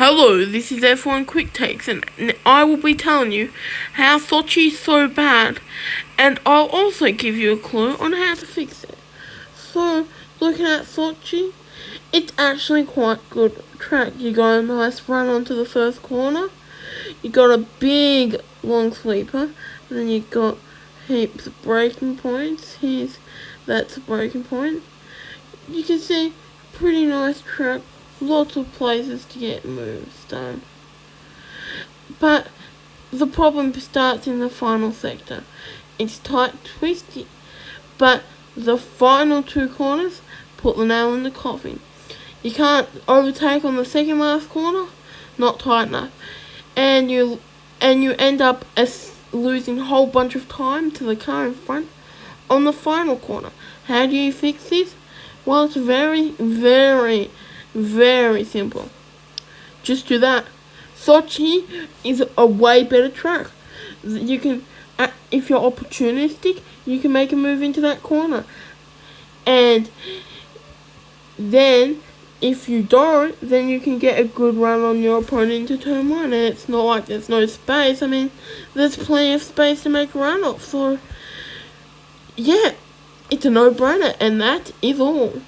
Hello, this is F1 Quick Takes, and I will be telling you how Sochi is so bad, and I'll also give you a clue on how to fix it. So, looking at Sochi, it's actually quite good track. You got a nice run onto the first corner, you got a big long sweeper, and then you got heaps of braking points. That's a braking point. You can see, pretty nice track. Lots of places to get moves done. But the problem starts in the final sector. It's tight, twisty, but the final two corners put the nail in the coffin. You can't overtake on the second last corner, not tight enough, and you end up losing a whole bunch of time to the car in front on the final corner. How do you fix this? Well, it's very, very, very simple. Just do that. Sochi is a way better track. You can, if you're opportunistic, you can make a move into that corner. And then, if you don't, then you can get a good run on your opponent into turn one. And it's not like there's no space. I mean, there's plenty of space to make a run off. So, yeah, it's a no-brainer. And that is all.